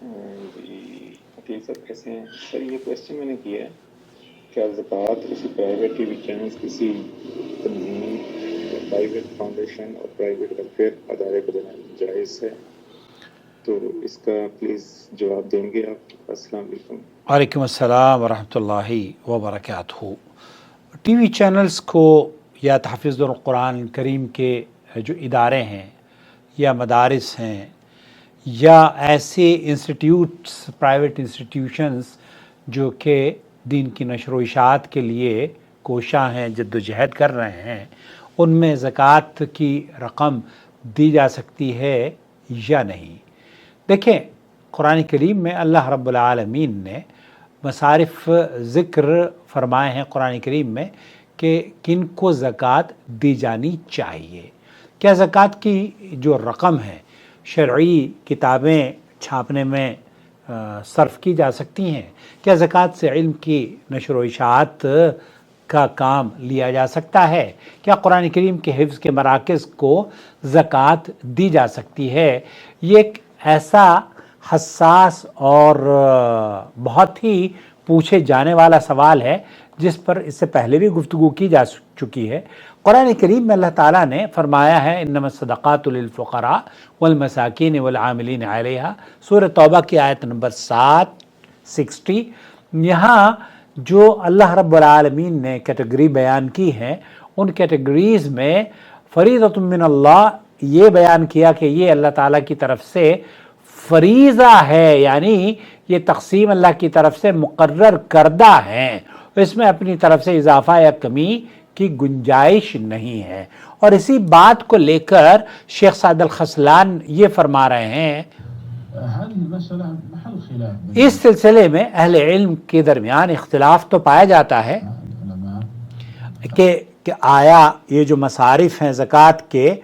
جی عقیل صاحب کیسے ہیں سر؟ یہ کویشچن میں نے کیا ہے، کیا زکوٰۃ کسی پرائیویٹ ٹی وی چینل، کسی تنظیم، پرائیویٹ فاؤنڈیشن اور پرائیویٹ ویلفیئر ادارے کو دینا جائز ہے؟ تو اس کا پلیز جواب دیں گے آپ؟ السلام علیکم۔ وعلیکم السلام ورحمۃ اللہ وبرکاتہ۔ ٹی وی چینلز کو یا تحفظ القرآن کریم کے جو ادارے ہیں یا مدارس ہیں یا ایسے انسٹیٹیوٹس، پرائیویٹ انسٹیٹیوشنز جو کہ دین کی نشر و اشاعت کے لیے کوشاں ہیں، جد و جہد کر رہے ہیں، ان میں زکوٰۃ کی رقم دی جا سکتی ہے یا نہیں؟ دیکھیں، قرآن کریم میں اللہ رب العالمین نے مصارف ذکر فرمائے ہیں قرآن کریم میں کہ کن کو زکوٰۃ دی جانی چاہیے۔ کیا زکوٰۃ کی جو رقم ہے شرعی کتابیں چھاپنے میں صرف کی جا سکتی ہیں؟ کیا زکوٰۃ سے علم کی نشر و اشاعت کا کام لیا جا سکتا ہے؟ کیا قرآن کریم کے حفظ کے مراکز کو زکوٰۃ دی جا سکتی ہے؟ یہ ایک ایسا حساس اور بہت ہی پوچھے جانے والا سوال ہے جس پر اس سے پہلے بھی گفتگو کی جا چکی ہے۔ قرآن کریم میں اللہ تعالیٰ نے فرمایا ہے انما الصدقات للفقراء والمساکین والعاملین علیہا، سورہ توبہ کی آیت نمبر 60۔ یہاں جو اللہ رب العالمین نے کیٹیگری بیان کی ہے، ان کیٹیگریز میں فریضۃ من اللہ یہ بیان کیا کہ یہ اللہ تعالیٰ کی طرف سے فریضہ ہے، یعنی یہ تقسیم اللہ کی طرف سے مقرر کردہ ہے، اس میں اپنی طرف سے اضافہ یا کمی کی گنجائش نہیں ہے۔ اور اسی بات کو لے کر شیخ سعد الخسلان یہ فرما رہے ہیں، اس سلسلے میں اہل علم کے درمیان اختلاف تو پایا جاتا ہے کہ آیا یہ جو مصارف ہیں زکوٰۃ کے،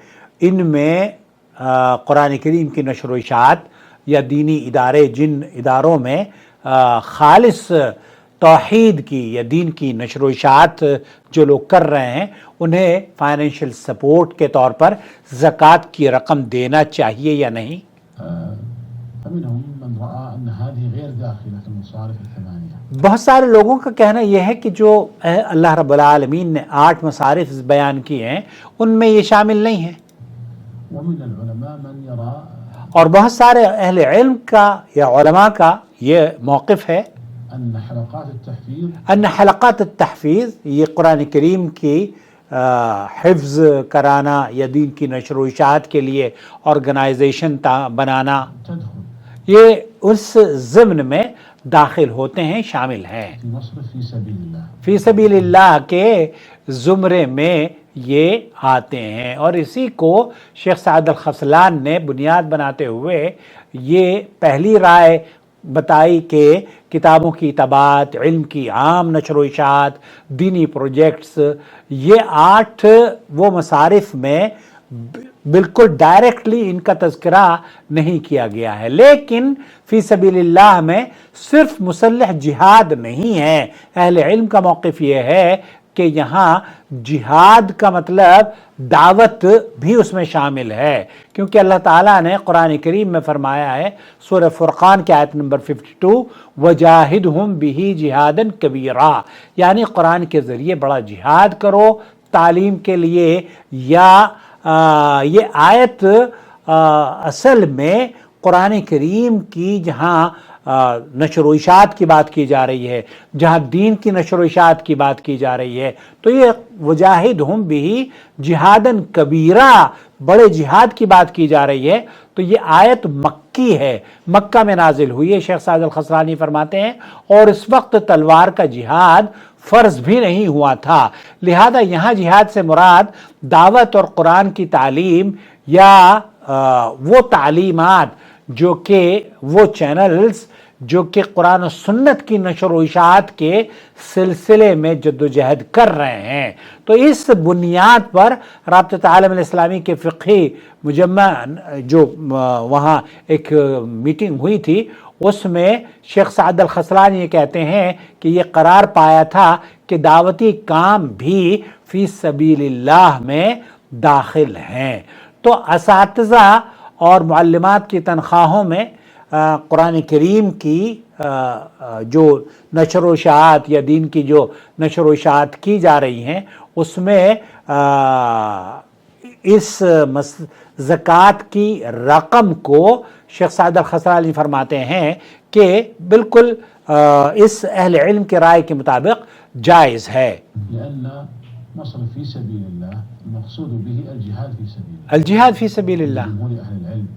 ان میں قرآن کریم کی نشر و اشاعت یا دینی ادارے، جن اداروں میں خالص توحید کی یا دین کی نشر و اشاعت جو لوگ کر رہے ہیں، انہیں فائنینشیل سپورٹ کے طور پر زکوٰۃ کی رقم دینا چاہیے یا نہیں؟ بہت سارے لوگوں کا کہنا یہ ہے کہ جو اللہ رب العالمین نے 8 مصارف بیان کیے ہیں ان میں یہ شامل نہیں ہیں، اور بہت سارے اہل علم کا یا علماء کا یہ موقف ہے ان حلقات التحفیظ، یہ قرآن کریم کی حفظ کرانا یا دین کی نشر و اشاعت کے لیے آرگنائزیشن بنانا، یہ اس ضمن میں داخل ہوتے ہیں، شامل ہیں، فی سبیل اللہ کے زمرے میں یہ آتے ہیں۔ اور اسی کو شیخ سعد الخسلان نے بنیاد بناتے ہوئے یہ پہلی رائے بتائی کہ کتابوں کی طباعت، علم کی عام نشر و اشاعت، دینی پروجیکٹس، یہ 8 وہ مصارف میں بالکل ڈائریکٹلی ان کا تذکرہ نہیں کیا گیا ہے، لیکن فی سبیل اللہ میں صرف مسلح جہاد نہیں ہے۔ اہل علم کا موقف یہ ہے کہ یہاں جہاد کا مطلب دعوت بھی اس میں شامل ہے، کیونکہ اللہ تعالیٰ نے قرآن کریم میں فرمایا ہے سورہ فرقان کی آیت نمبر 52، وَجَاهِدْهُمْ بِهِ جِهَادًا كَبِيرًا، یعنی قرآن کے ذریعے بڑا جہاد کرو تعلیم کے لیے۔ یا یہ آیت اصل میں قرآن کریم کی جہاں نشر و اشاعت کی بات کی جا رہی ہے، جہاں دین کی نشر و اشاعت کی بات کی جا رہی ہے، تو یہ وجاہدہم بہ جہادن کبیرہ، بڑے جہاد کی بات کی جا رہی ہے، تو یہ آیت مکی ہے، مکہ میں نازل ہوئی ہے، شیخ سعد الخسرانی فرماتے ہیں، اور اس وقت تلوار کا جہاد فرض بھی نہیں ہوا تھا، لہذا یہاں جہاد سے مراد دعوت اور قرآن کی تعلیم یا وہ تعلیمات جو کہ وہ چینلز جو کہ قرآن و سنت کی نشر و اشاعت کے سلسلے میں جد و جہد کر رہے ہیں۔ تو اس بنیاد پر رابطہ عالم الاسلامی کے فقہی مجمع جو وہاں ایک میٹنگ ہوئی تھی، اس میں شیخ سعد الخسلان یہ کہتے ہیں کہ یہ قرار پایا تھا کہ دعوتی کام بھی فی سبیل اللہ میں داخل ہیں۔ تو اساتذہ اور معلمات کی تنخواہوں میں قرآن کریم کی جو نشر و اشاعت یا دین کی جو نشر و اشاعت کی جا رہی ہیں اس میں اس زکوٰۃ کی رقم کو شیخ سعد الخسرانی فرماتے ہیں کہ بالکل اس اہل علم کے رائے کے مطابق جائز ہے. مصرف في سبيل الله المقصود به الجهاد في سبيل الله. الجهاد في سبيل الله. جمهور أهل العلم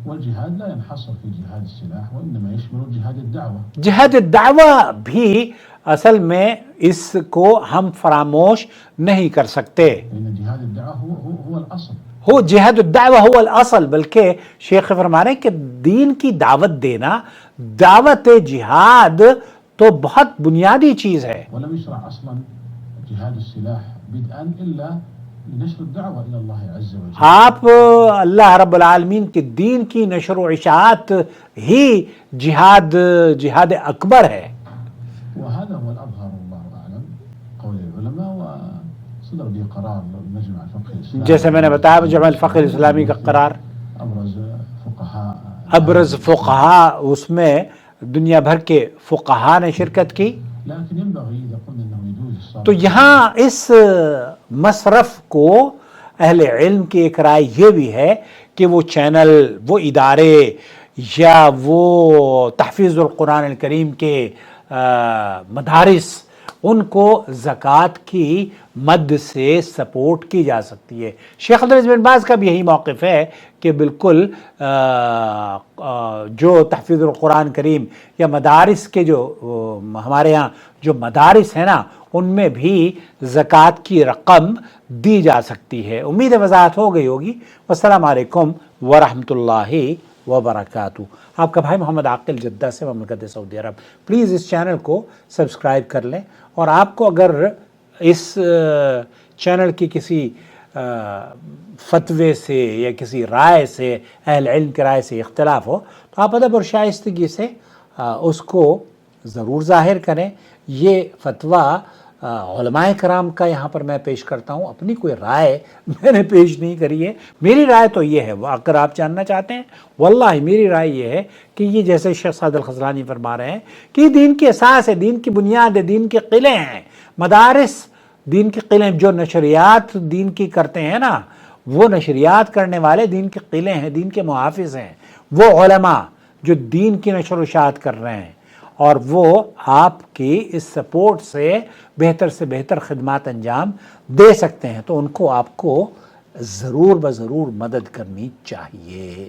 والجهاد لا ينحصر في جهاد السلاح وإنما يشمل جهاد الدعوة. جہاد الدعوة بھی اصل میں اس کو ہم فراموش نہیں کر سکتے. لأن جهاد الدعوة هو الأصل. ہو جہاد الدعوة هو الاصل، بلکہ شیخ فرما رہے ہیں کہ دین کی دعوت دینا، دعوت جہاد تو بہت بنیادی چیز ہے. ولم يشرع أصلا جهاد السلاح بدءا إلا لنشر الدعوة إلى الله عز وجل. آپ اللہ رب العالمین کے دین کی نشر و اشاعت ہی جہاد اکبر ہے. وهذا هو الأظهر والله أعلم قول العلماء وصدر به قرار مجمع الفقه الإسلامي. جیسے میں نے بتایا مجمع الفقه الاسلامی کا قرار ابرز فقہا اس میں دنیا بھر کے فقہا نے شرکت کی. لیکن ينبغي إذا قلنا أنه يجوز تو یہاں اس مصرف کو اہل علم کی ایک رائے یہ بھی ہے کہ وہ چینل، وہ ادارے یا وہ تحفیظ القرآن الکریم کے مدارس، ان کو زکوٰۃ کی مد سے سپورٹ کی جا سکتی ہے. شیخ عبدالعزیز بن باز کا بھی یہی موقف ہے کہ بالکل جو تحفیظ القرآن کریم یا مدارس کے جو ہمارے ہاں جو مدارس ہیں نا، ان میں بھی زکوٰۃ کی رقم دی جا سکتی ہے. امید وضاحت ہو گئی ہوگی. والسلام علیکم ورحمۃ اللہ وبرکاتہ. آپ کا بھائی محمد عاقل جدہ سے، مملکت سعودی عرب. پلیز اس چینل کو سبسکرائب کر لیں، اور آپ کو اگر اس چینل کی کسی فتوے سے یا کسی رائے سے، اہل علم کی رائے سے اختلاف ہو تو آپ ادب اور شائستگی سے اس کو ضرور ظاہر کریں. یہ فتویٰ علماء کرام کا یہاں پر میں پیش کرتا ہوں، اپنی کوئی رائے میں نے پیش نہیں کری ہے. میری رائے تو یہ ہے، اگر آپ جاننا چاہتے ہیں، واللہ میری رائے یہ ہے کہ یہ جیسے شیخ سعد الخسرانی فرما رہے ہیں کہ یہ دین کی اساس ہے، دین کی بنیاد ہے، دین کے قلعے ہیں. مدارس دین کے قلعے، جو نشریات دین کی کرتے ہیں نا، وہ نشریات کرنے والے دین کے قلعے ہیں، دین کے محافظ ہیں. وہ علماء جو دین کی نشر و اشاعت کر رہے ہیں اور وہ آپ کی اس سپورٹ سے بہتر خدمات انجام دے سکتے ہیں، تو ان کو آپ کو ضرور بضرور مدد کرنی چاہیے.